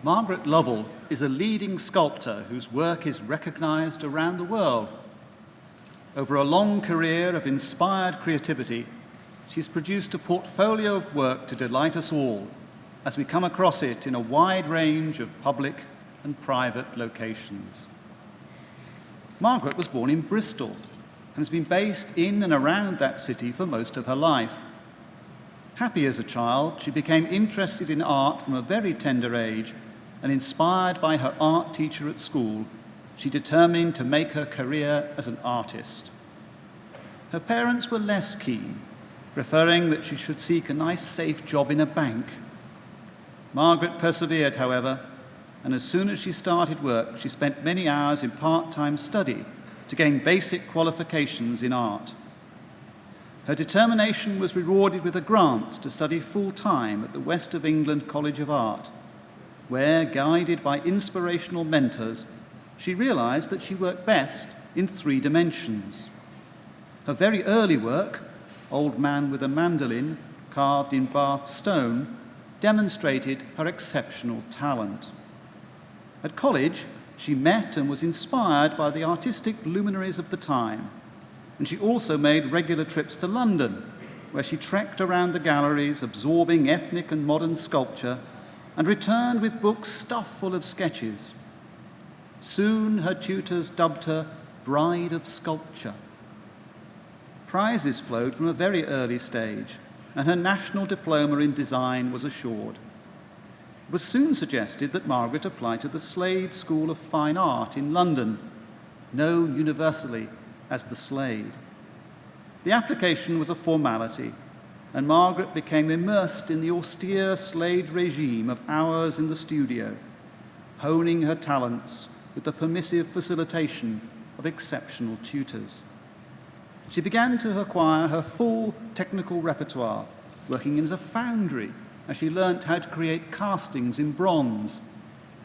Margaret Lovell is a leading sculptor whose work is recognized around the world. Over a long career of inspired creativity, she's produced a portfolio of work to delight us all as we come across it in a wide range of public and private locations. Margaret was born in Bristol and has been based in and around that city for most of her life. Happy as a child, she became interested in art from a very tender age, and inspired by her art teacher at school, she determined to make her career as an artist. Her parents were less keen, preferring that she should seek a nice, safe job in a bank. Margaret persevered, however, and as soon as she started work, she spent many hours in part-time study to gain basic qualifications in art. Her determination was rewarded with a grant to study full-time at the West of England College of Art, where, guided by inspirational mentors, she realized that she worked best in 3 dimensions. Her very early work, Old Man with a Mandolin, carved in Bath stone, demonstrated her exceptional talent. At college, she met and was inspired by the artistic luminaries of the time, and she also made regular trips to London, where she trekked around the galleries, absorbing ethnic and modern sculpture, and returned with books stuffed full of sketches. Soon her tutors dubbed her Bride of Sculpture. Prizes flowed from a very early stage, and her national diploma in design was assured. It was soon suggested that Margaret apply to the Slade School of Fine Art in London, known universally as the Slade. The application was a formality, and Margaret became immersed in the austere Slade regime of hours in the studio, honing her talents with the permissive facilitation of exceptional tutors. She began to acquire her full technical repertoire, working as a foundry as she learnt how to create castings in bronze,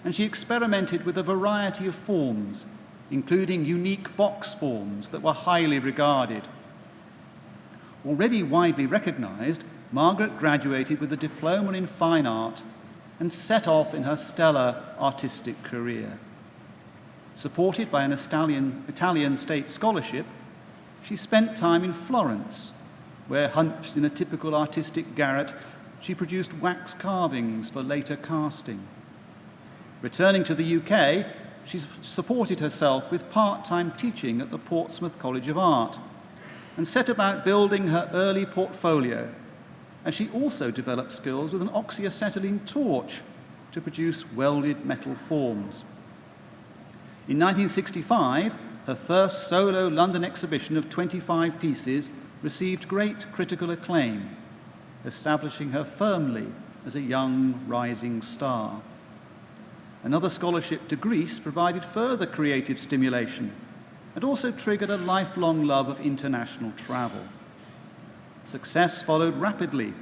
and she experimented with a variety of forms, including unique box forms that were highly regarded. Already widely recognized, Margaret graduated with a diploma in fine art and set off in her stellar artistic career. Supported by an Italian state scholarship, she spent time in Florence, where, hunched in a typical artistic garret, she produced wax carvings for later casting. Returning to the UK, she supported herself with part-time teaching at the Portsmouth College of Art and set about building her early portfolio, and she also developed skills with an oxyacetylene torch to produce welded metal forms. In 1965, her first solo London exhibition of 25 pieces received great critical acclaim, establishing her firmly as a young rising star. Another scholarship to Greece provided further creative stimulation and also triggered a lifelong love of international travel. Success followed rapidly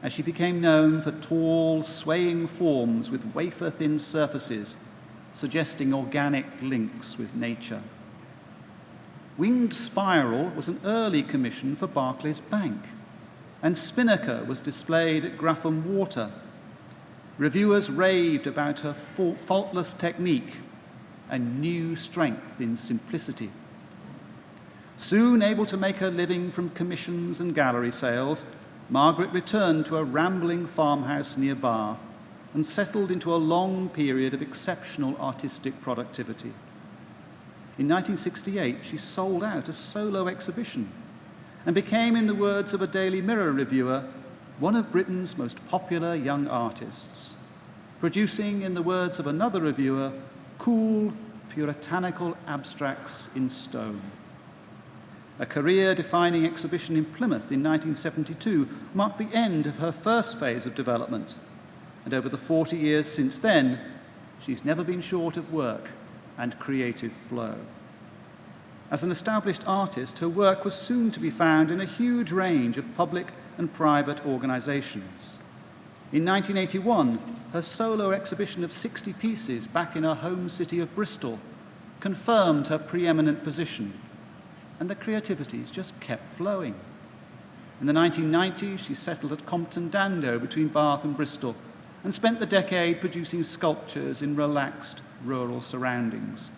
as she became known for tall, swaying forms with wafer-thin surfaces, suggesting organic links with nature. Winged Spiral was an early commission for Barclays Bank, and Spinnaker was displayed at Grapham Water. Reviewers raved about her faultless technique and new strength in simplicity. Soon able to make her living from commissions and gallery sales, Margaret returned to a rambling farmhouse near Bath and settled into a long period of exceptional artistic productivity. In 1968, she sold out a solo exhibition and became, in the words of a Daily Mirror reviewer, one of Britain's most popular young artists, producing, in the words of another reviewer, cool, puritanical abstracts in stone. A career-defining exhibition in Plymouth in 1972 marked the end of her first phase of development, and over the 40 years since then, she's never been short of work and creative flow. As an established artist, her work was soon to be found in a huge range of public and private organizations. In 1981, her solo exhibition of 60 pieces back in her home city of Bristol confirmed her preeminent position, and the creativities just kept flowing. In the 1990s, she settled at Compton Dando between Bath and Bristol and spent the decade producing sculptures in relaxed rural surroundings.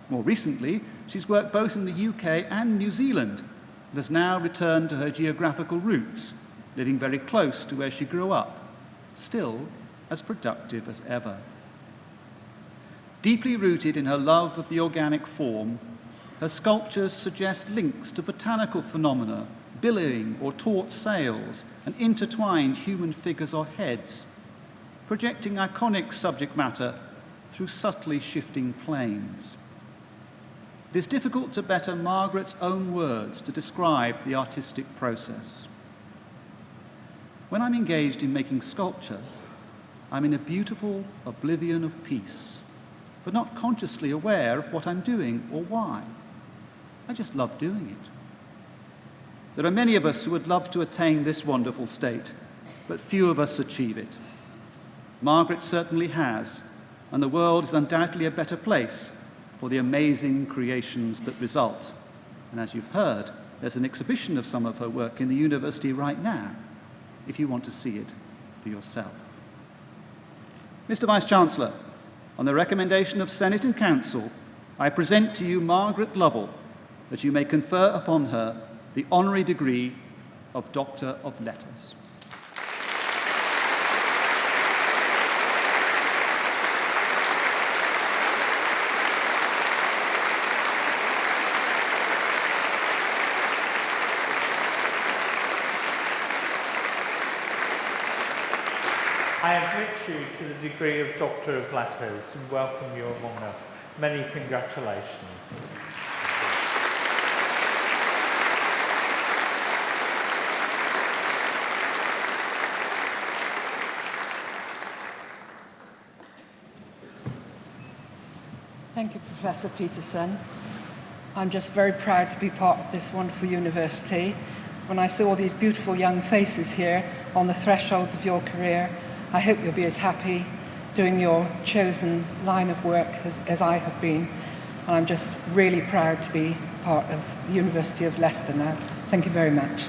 More recently, she's worked both in the UK and New Zealand and has now returned to her geographical roots, living very close to where she grew up, still as productive as ever. Deeply rooted in her love of the organic form, her sculptures suggest links to botanical phenomena, billowing or taut sails, and intertwined human figures or heads, projecting iconic subject matter through subtly shifting planes. It is difficult to better Margaret's own words to describe the artistic process. When I'm engaged in making sculpture, I'm in a beautiful oblivion of peace, but not consciously aware of what I'm doing or why. I just love doing it. There are many of us who would love to attain this wonderful state, but few of us achieve it. Margaret certainly has, and the world is undoubtedly a better place for the amazing creations that result. And as you've heard, there's an exhibition of some of her work in the university right now, if you want to see it for yourself. Mr. Vice-Chancellor, on the recommendation of Senate and Council, I present to you Margaret Lovell, that you may confer upon her the Honorary Degree of Doctor of Letters. I admit you to the degree of Doctor of Letters and welcome you among us. Many congratulations. Thank you, Professor Peterson. I'm just very proud to be part of this wonderful university. When I saw these beautiful young faces here on the thresholds of your career, I hope you'll be as happy doing your chosen line of work as I have been. And I'm just really proud to be part of the University of Leicester now. Thank you very much.